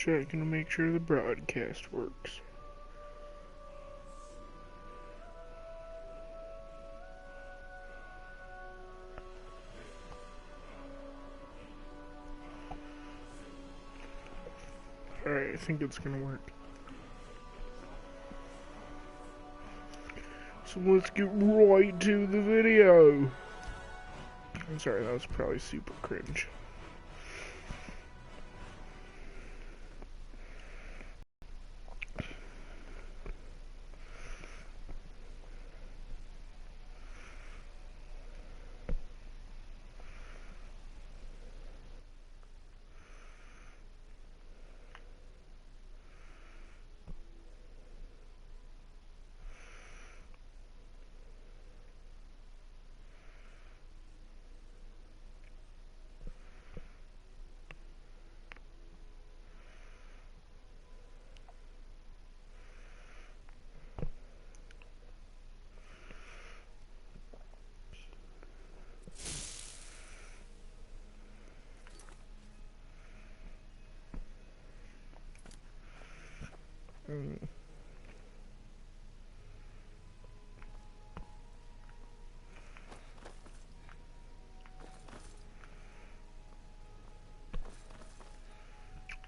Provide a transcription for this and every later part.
checking to make sure the broadcast works. Alright, I think it's gonna work. So let's get right to the video. I'm sorry, that was probably super cringe.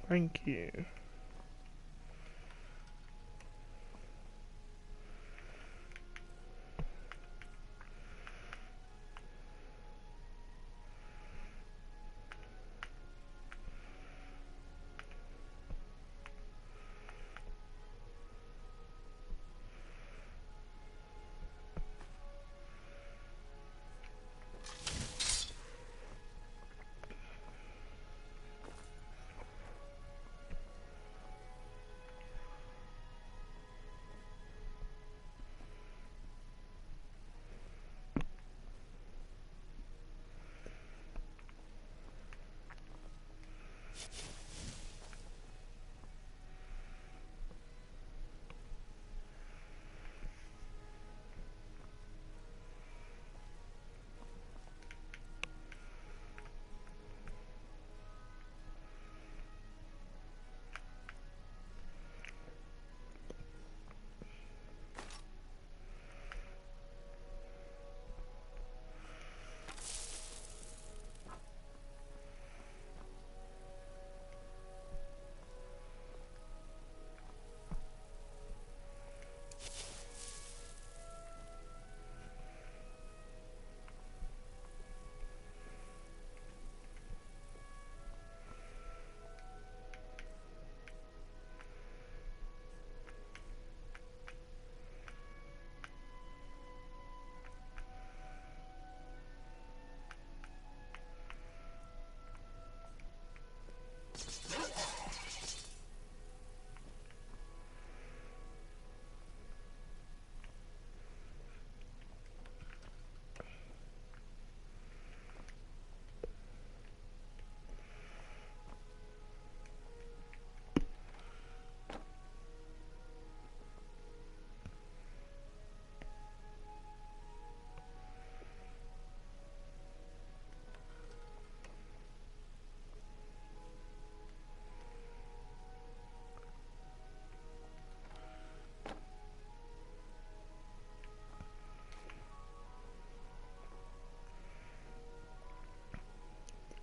Thank you.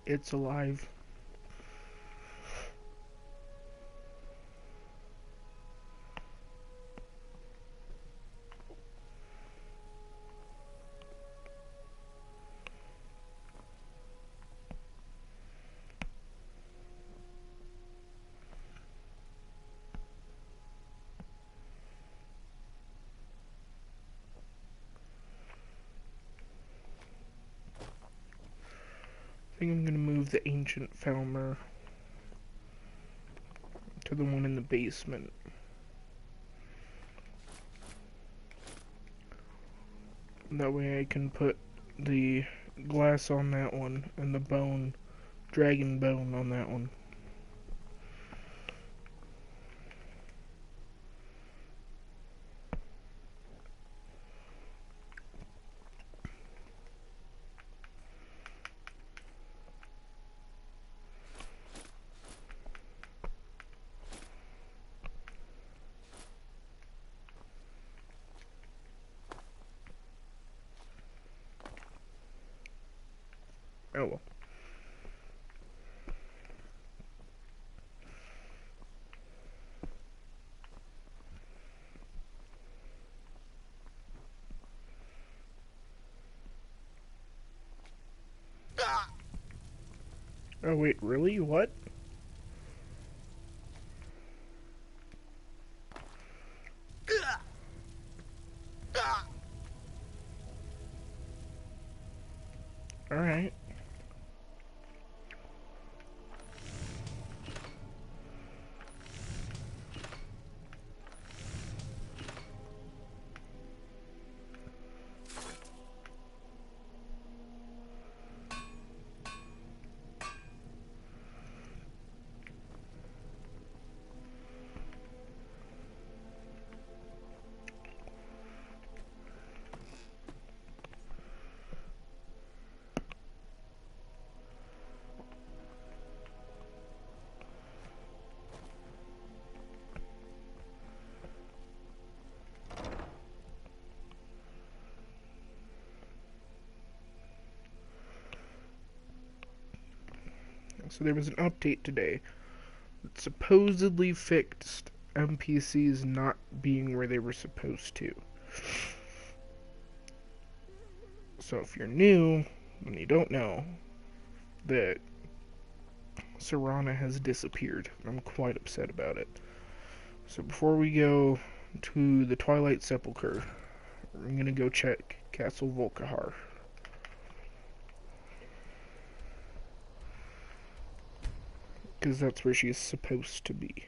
It's alive. I think I'm gonna move the ancient Falmer to the one in the basement. That way I can put the glass on that one and the bone, dragon bone on that one. Oh well. Oh wait, really? What? Alright. So there was an update today that supposedly fixed NPCs not being where they were supposed to. So if you're new and you don't know, that Serana has disappeared. I'm quite upset about it. So before we go to the Twilight Sepulchre, I'm gonna go check Castle Volkihar. Because that's where she's supposed to be.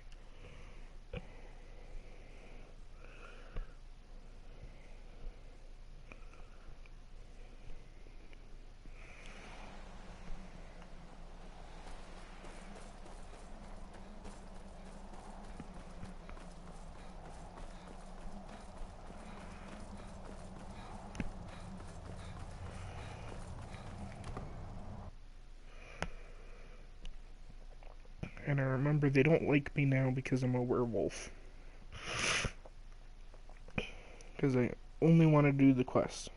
And I remember they don't like me now because I'm a werewolf. Because I only want to do the quest.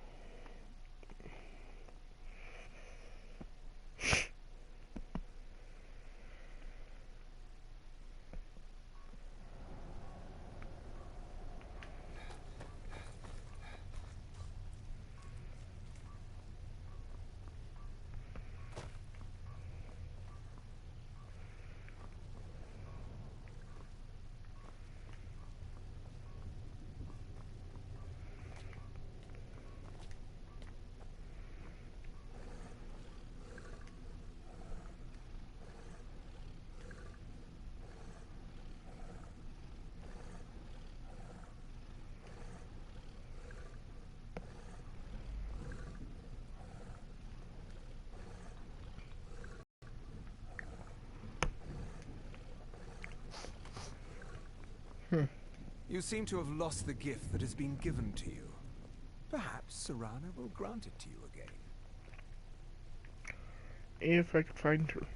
You seem to have lost the gift that has been given to you. Perhaps Serana will grant it to you again. If I could find her.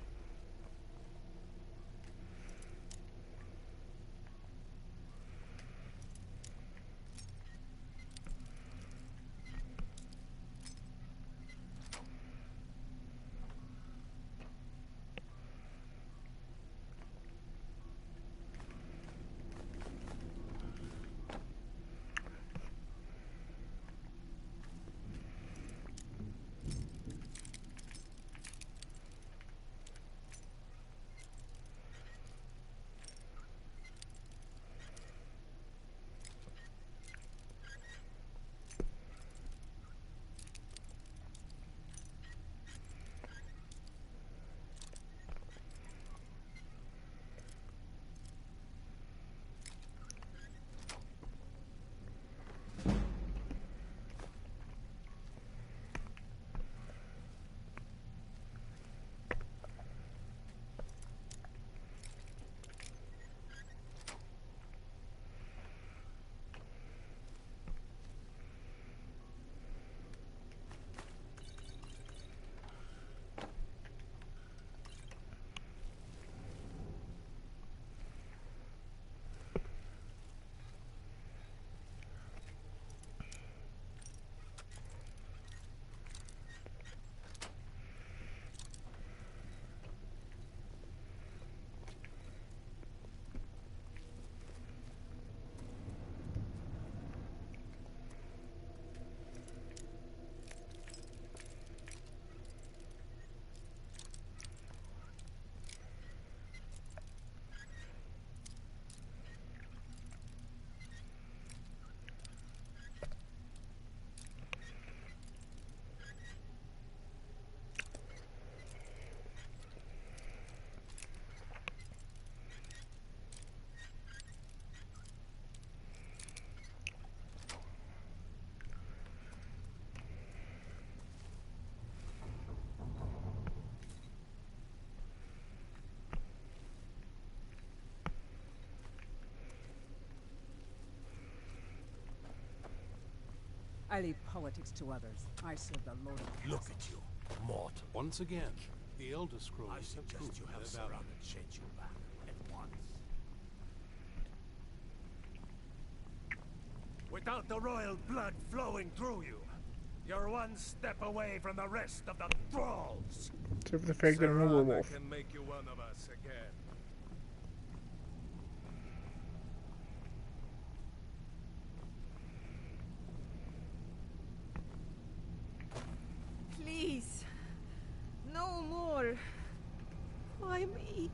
I leave politics to others. I serve the Lord of the Look Castle. at you, mortal. Once again, the Elder Scrolls I have suggest proved you have their value. Sarana change you back at once. Without the royal blood flowing through you, you're one step away from the rest of the thralls. Except for the fact that I'm a Sarana werewolf. can make you one of us again. Please. No more. Why me?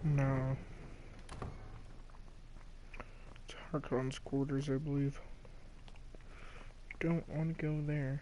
No. It's Harkon's quarters, I believe. Don't want to go there.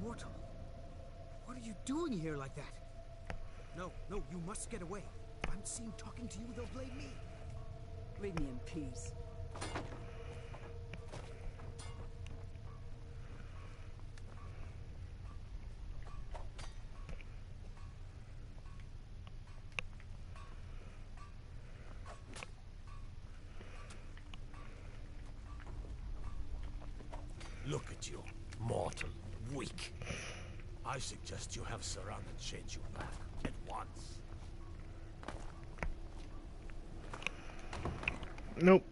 Mortal, what are you doing here like that? No, you must get away. If I'm seen talking to you, they'll blame me. Leave me in peace. Look at you, mortal, weak. I suggest you have Sarana change you back at once. Nope.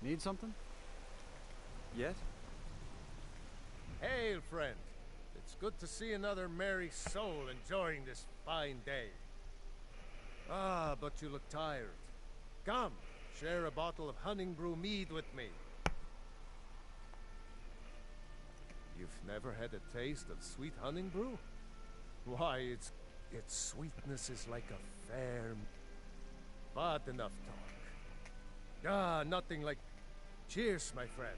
Need something? Yet? Hail, friend. It's good to see another merry soul enjoying this fine day. Ah, but you look tired. Come, share a bottle of honey brew mead with me. You've never had a taste of sweet honey brew? Why, its sweetness is like a fair... But enough talk. Ah, nothing like... Cheers, my friend.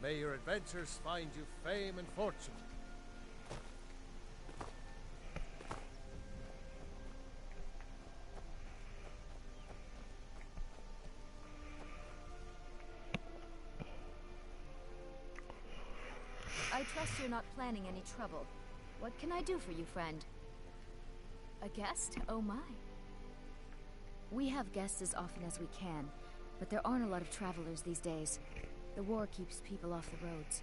May your adventures find you fame and fortune. I trust you're not planning any trouble. What can I do for you, friend? A guest? Oh my. We have guests as often as we can, but there aren't a lot of travelers these days. The war keeps people off the roads.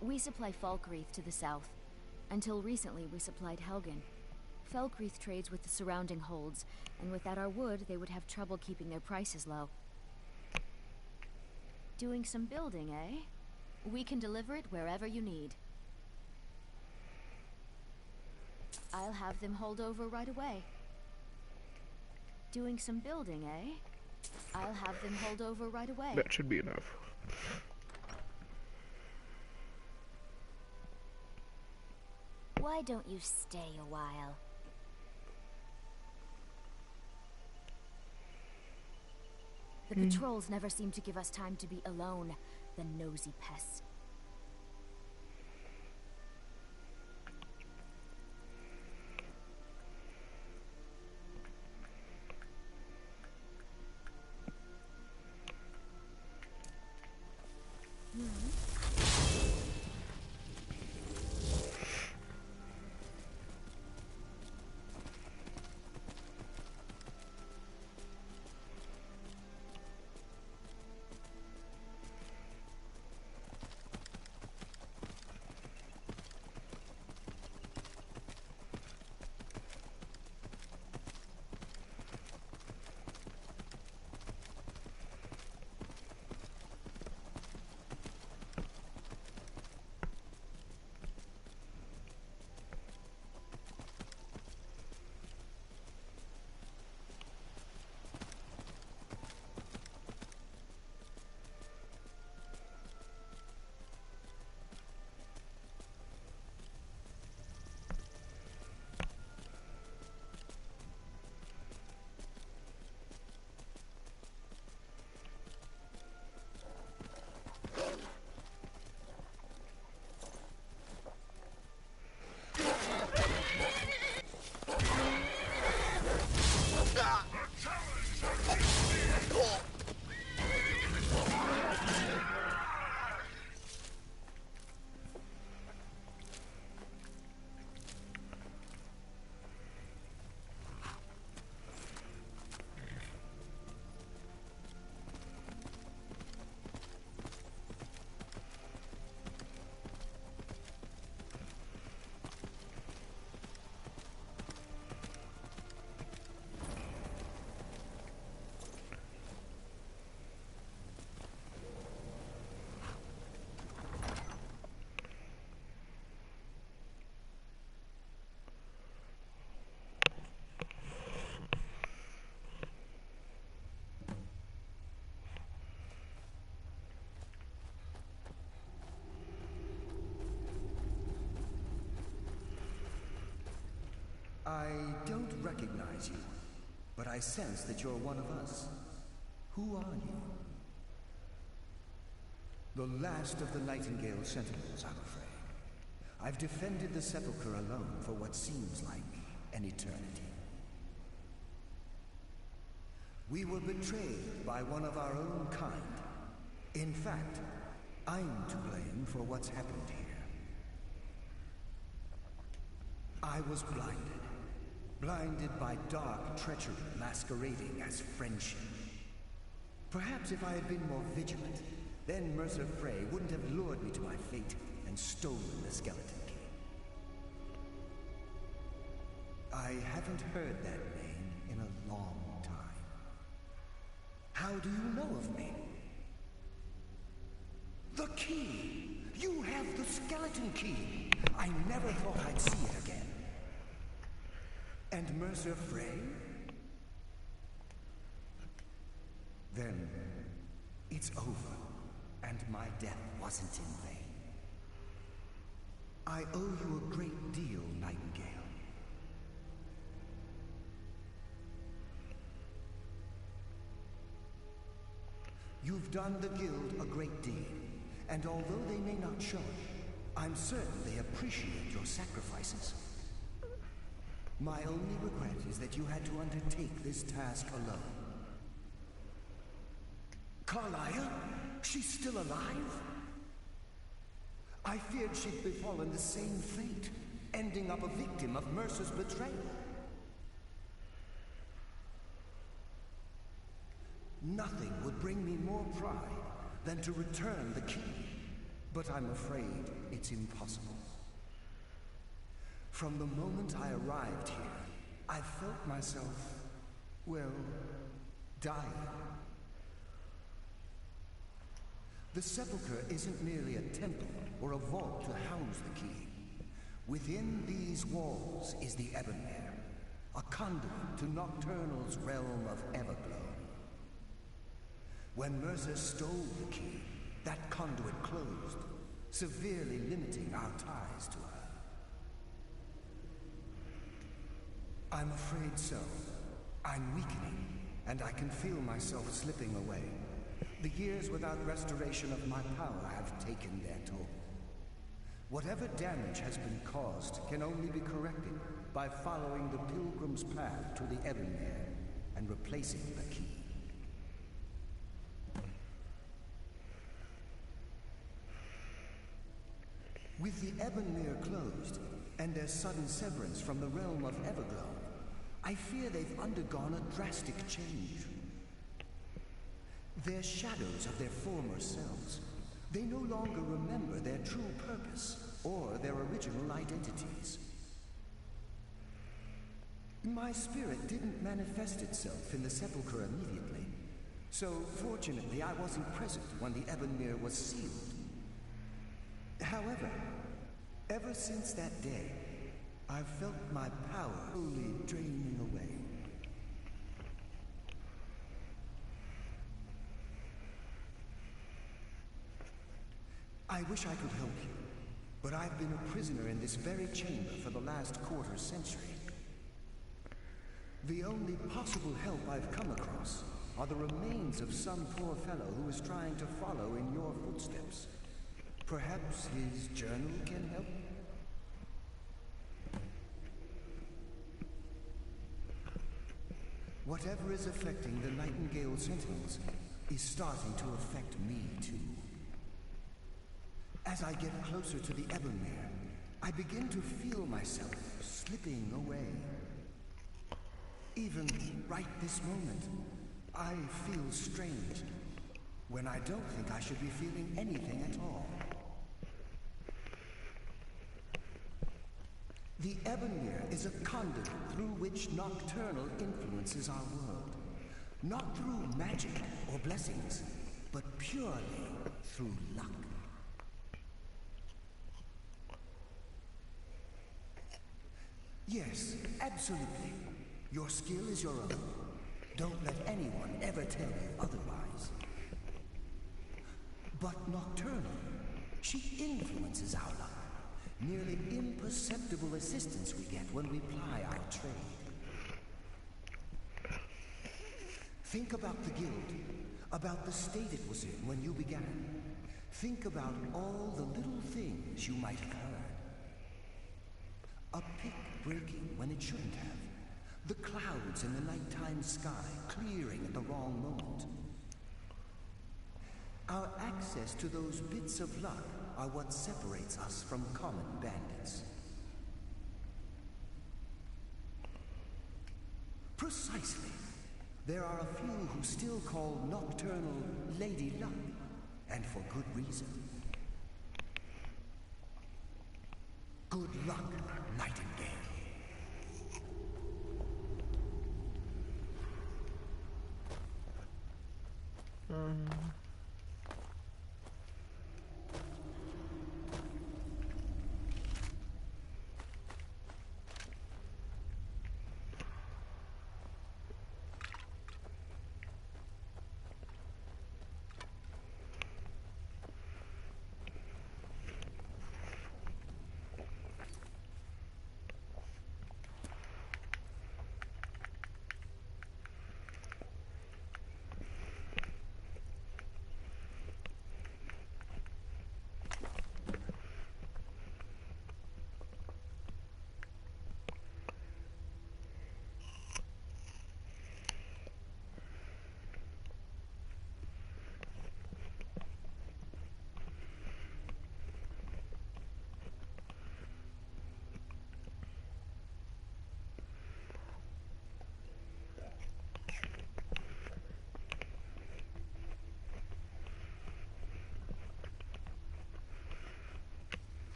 We supply Falkreath to the south. Until recently, we supplied Helgen. Falkreath trades with the surrounding holds, and without our wood, they would have trouble keeping their prices low. Doing some building, eh? We can deliver it wherever you need. I'll have them hauled over right away. Doing some building, eh? I'll have them hauled over right away. That should be enough. Why don't you stay a while? The patrols never seem to give us time to be alone, the nosy pests. I don't recognize you, but I sense that you're one of us. Who are you? The last of the Nightingale Sentinels, I'm afraid. I've defended the Sepulchre alone for what seems like an eternity. We were betrayed by one of our own kind. In fact, I'm to blame for what's happened here. I was blinded by dark treachery masquerading as friendship. Perhaps if I had been more vigilant, then Mercer Frey wouldn't have lured me to my fate and stolen the Skeleton Key. I haven't heard that name in a long time. How do you know of me? The key! You have the Skeleton Key! I never thought I'd see it again. And Mercer Frey? Then it's over, and my death wasn't in vain. I owe you a great deal, Nightingale. You've done the Guild a great deal, and although they may not show it, I'm certain they appreciate your sacrifices. My only regret is that you had to undertake this task alone. Carlia? She's still alive? I feared she'd befallen the same fate, ending up a victim of Mercer's betrayal. Nothing would bring me more pride than to return the key, but I'm afraid it's impossible. From the moment I arrived here, I felt myself, well, dying. The Sepulchre isn't merely a temple or a vault to house the key. Within these walls is the Ebonmere, a conduit to Nocturnal's realm of Everglow. When Mercer stole the key, that conduit closed, severely limiting our ties to her. I'm afraid so. I'm weakening, and I can feel myself slipping away. The years without restoration of my power have taken their toll. Whatever damage has been caused can only be corrected by following the Pilgrim's path to the Ebonmere and replacing the key. With the Ebonmere closed, and their sudden severance from the realm of Everglow, I fear they've undergone a drastic change. They're shadows of their former selves. They no longer remember their true purpose or their original identities. My spirit didn't manifest itself in the Sepulchre immediately, so fortunately I wasn't present when the Ebonmere was sealed. However, ever since that day, I've felt my power slowly draining away. I wish I could help you, but I've been a prisoner in this very chamber for the last quarter century. The only possible help I've come across are the remains of some poor fellow who is trying to follow in your footsteps. Perhaps his journal can help? Whatever is affecting the Nightingale Sentinels is starting to affect me too. As I get closer to the Ebonmere, I begin to feel myself slipping away. Even right this moment, I feel strange, when I don't think I should be feeling anything at all. The Ebonmere is a conduit through which Nocturnal influences our world. Not through magic or blessings, but purely through luck. Yes, absolutely. Your skill is your own. Don't let anyone ever tell you otherwise. But Nocturnal, she influences our luck. Nearly imperceptible assistance we get when we ply our trade. Think about the Guild, about the state it was in when you began. Think about all the little things you might have heard. A pick breaking when it shouldn't have. The clouds in the nighttime sky clearing at the wrong moment. Our access to those bits of luck are what separates us from common bandits. Precisely. There are a few who still call Nocturnal Lady Luck, and for good reason. Good luck, Nightingale.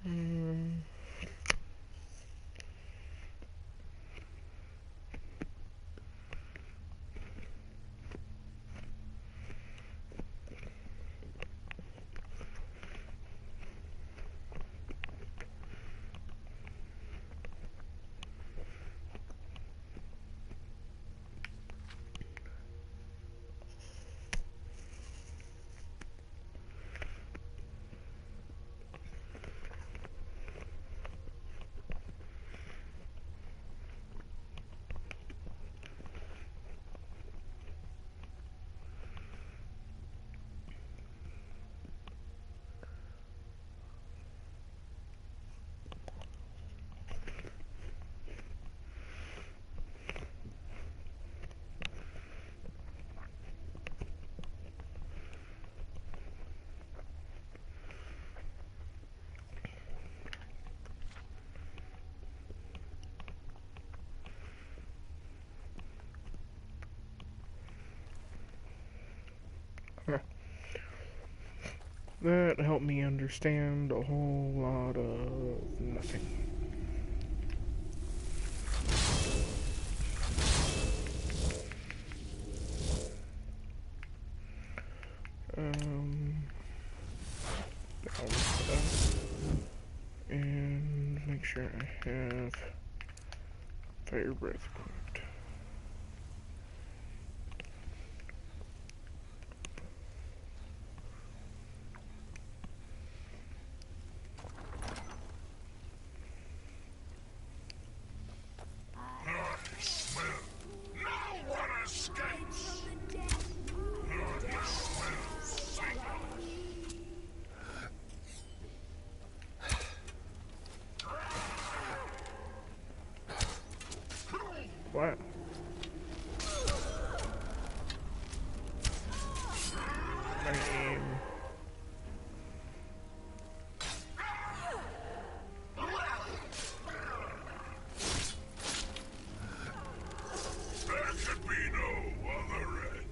Hmm. That helped me understand a whole lot of nothing. Balance that. And make sure I have fire breath equipped. What? My aim. There could be no other end.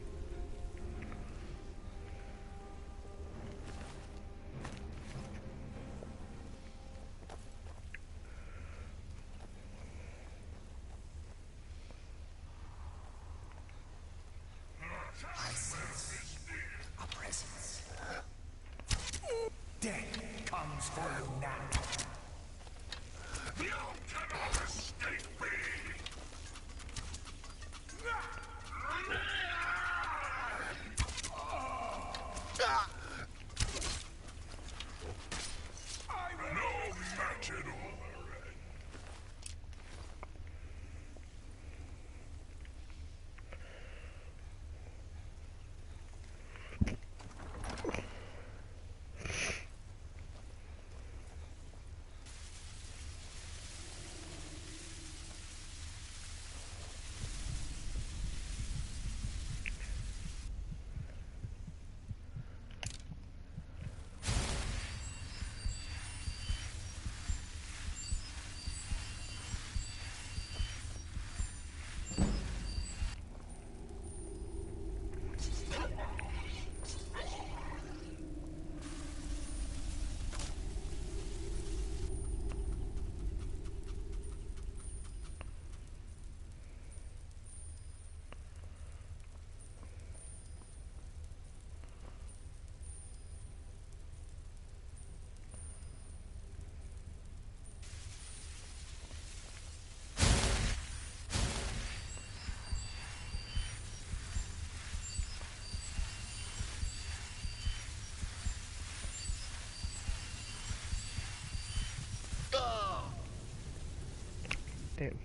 I sense a presence. Death comes for you now. You cannot escape me! No match at all. Damn.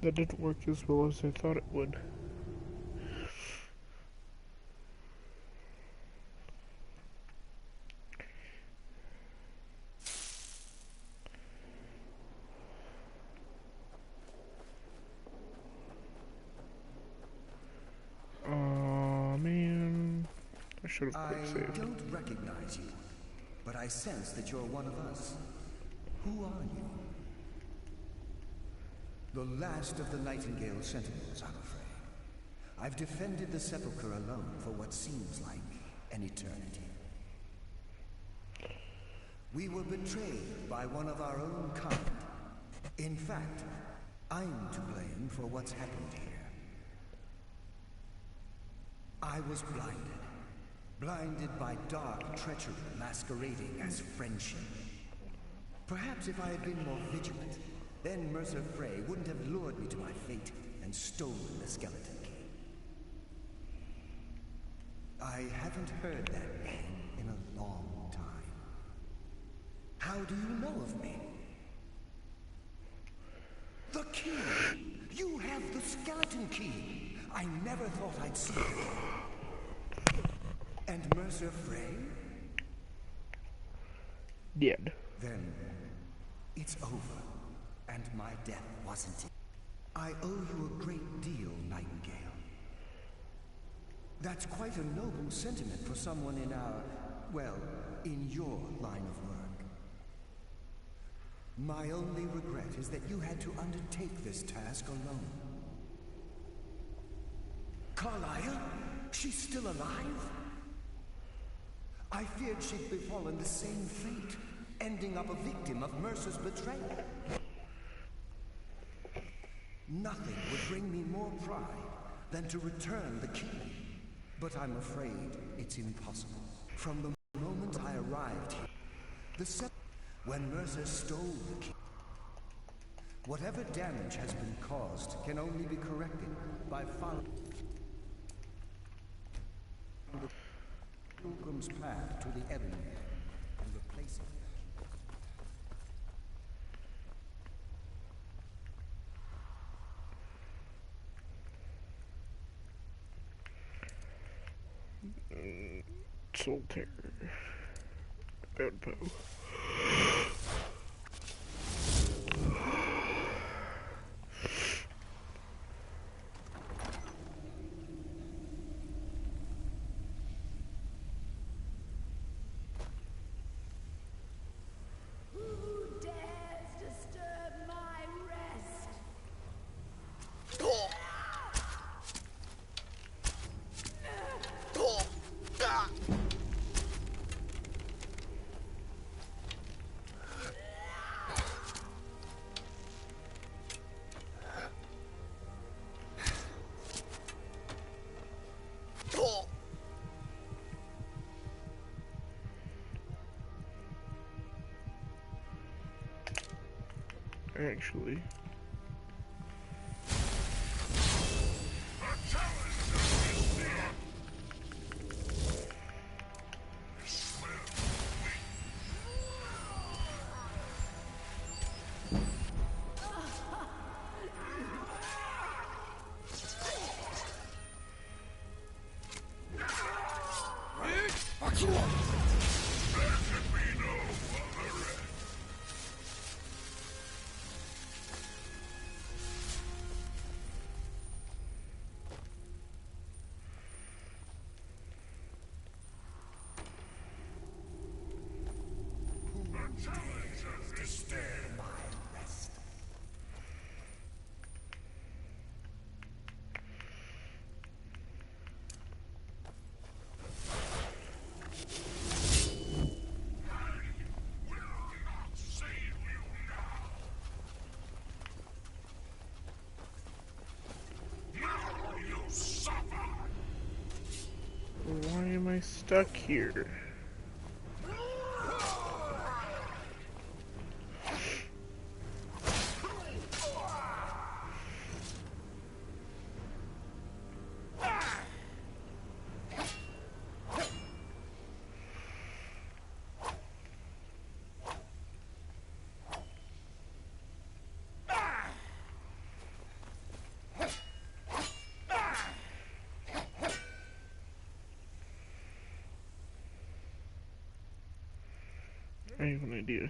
That didn't work as well as I thought it would. Aw, man. I should have quick I saved. don't recognize you, but I sense that you're one of us. Who are you? The last of the Nightingale Sentinels, I'm afraid. I've defended the Sepulchre alone for what seems like an eternity. We were betrayed by one of our own kind. In fact, I'm to blame for what's happened here. I was blinded. Blinded by dark treachery masquerading as friendship. Perhaps if I had been more vigilant, then Mercer Frey wouldn't have lured me to my fate and stolen the skeleton key. I haven't heard that name in a long time. How do you know of me? The key! You have the skeleton key! I never thought I'd see it. And Mercer Frey? Dead. Then it's over. And my death wasn't it. I owe you a great deal, Nightingale. That's quite a noble sentiment for someone in our, well, in your line of work. My only regret is that you had to undertake this task alone. Carlyle? She's still alive? I feared she'd befallen the same fate, ending up a victim of Mercer's betrayal. Nothing would bring me more pride than to return the key. But I'm afraid it's impossible. From the moment I arrived here, when Mercer stole the key, whatever damage has been caused can only be corrected by following the pilgrim's path to the Ebony and replacing it. Soul Terror. About Poe. Actually, why am I stuck here? I have an idea.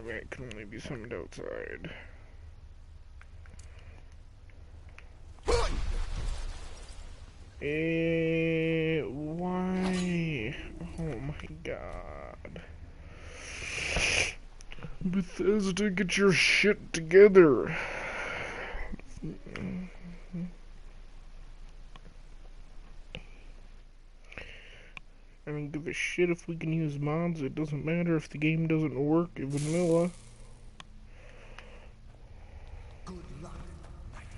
It can only be summoned outside. Why? Oh my god. God. Bethesda, get your shit together. I don't give a shit if we can use mods. It doesn't matter if the game doesn't work in vanilla. Good luck, Nightingale.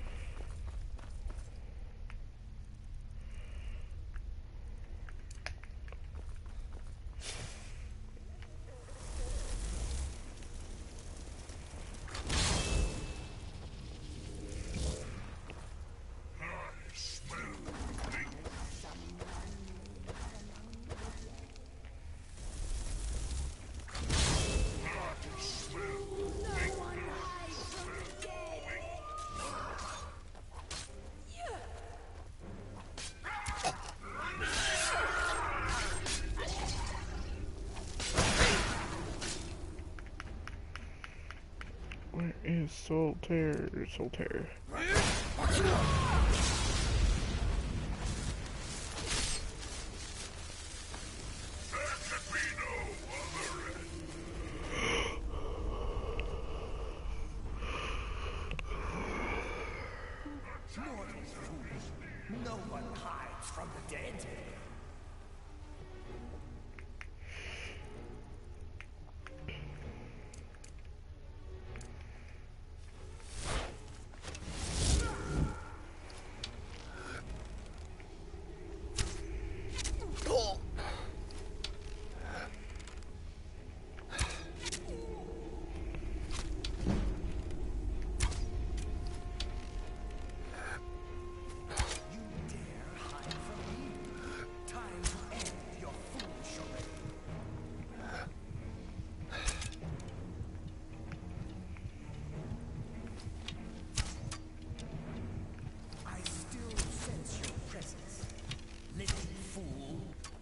Where is Solitaire? Solitaire. Mortals foolish. No one hides from the dead.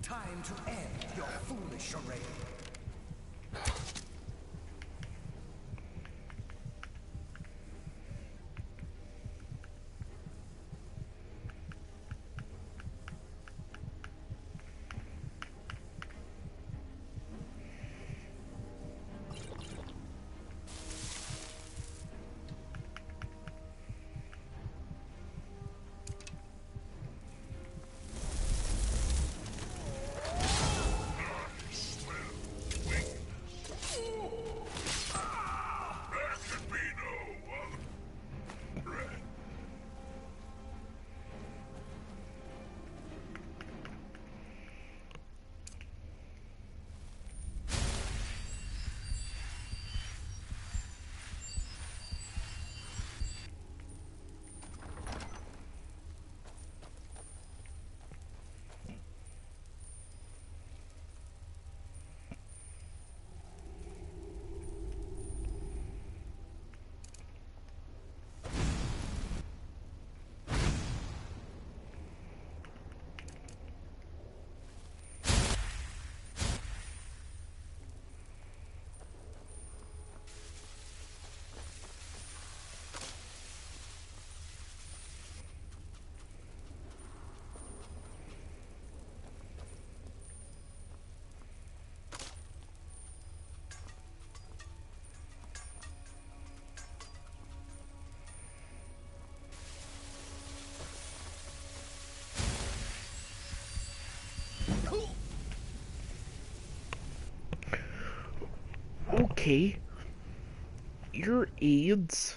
Time to end your foolish charade. Okay. Your AIDS.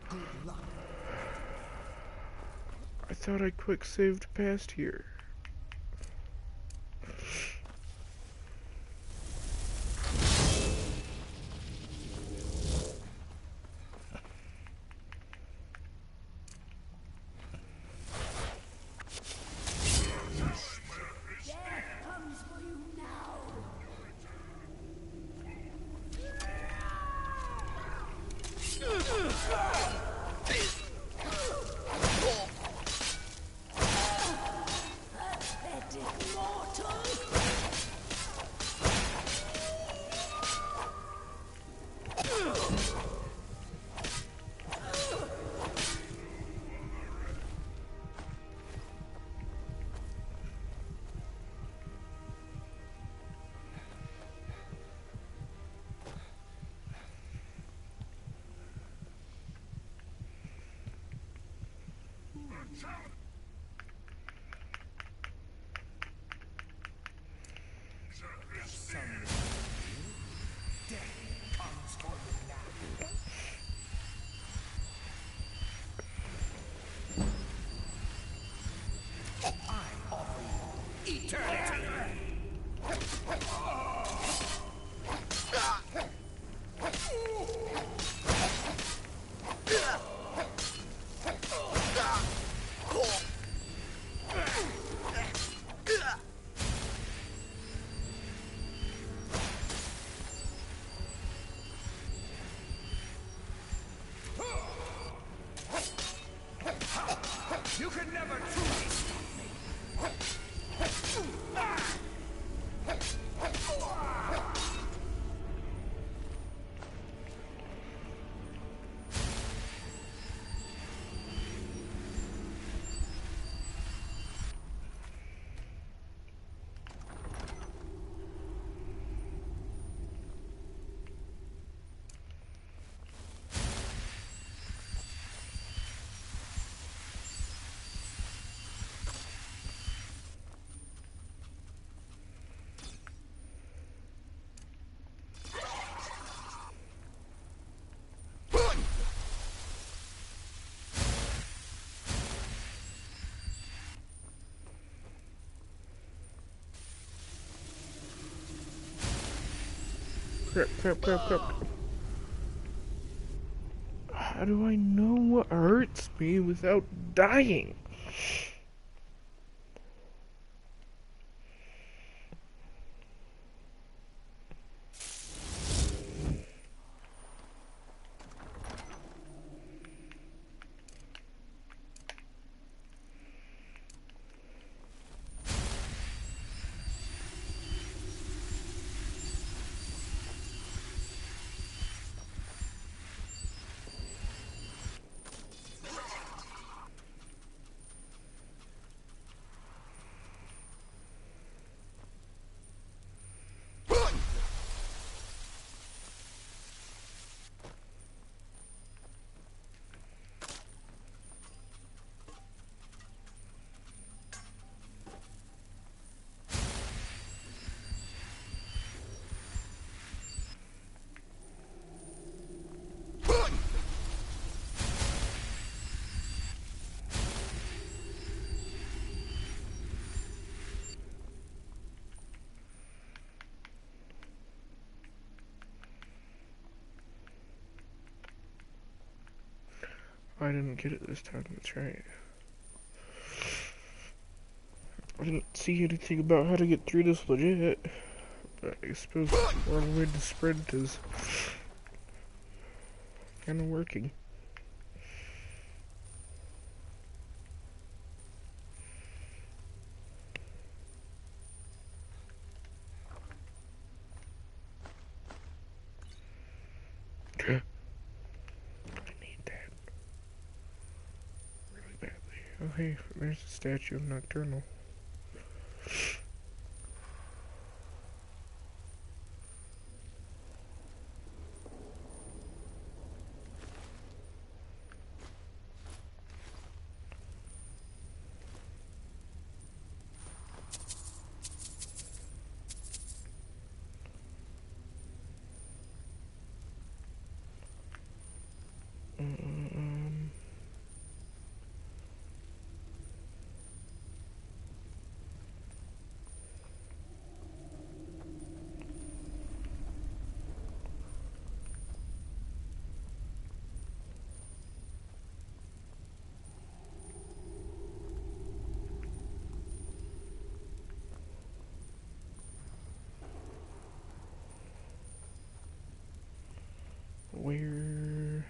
Good luck. I thought I quick saved past here. eternity. You can never truly stop me. Crap. How do I know what hurts me without dying? I didn't get it this time, that's right. I didn't see anything about how to get through this legit, but I suppose one way to sprint is kinda working. I need that really badly. Oh hey, there's the statue of Nocturnal. Where?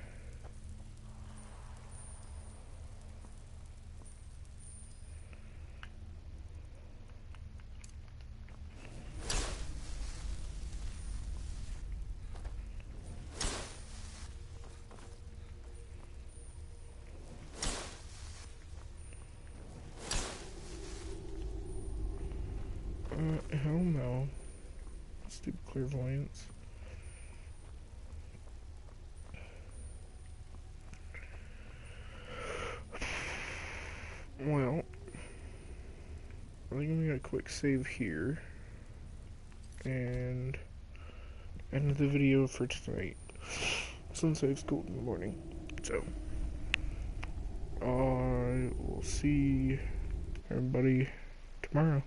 Hell no. Stupid clairvoyance. Well, I think I'm gonna quick save here and end the video for tonight. Sunset's cold in the morning, so I will see everybody tomorrow.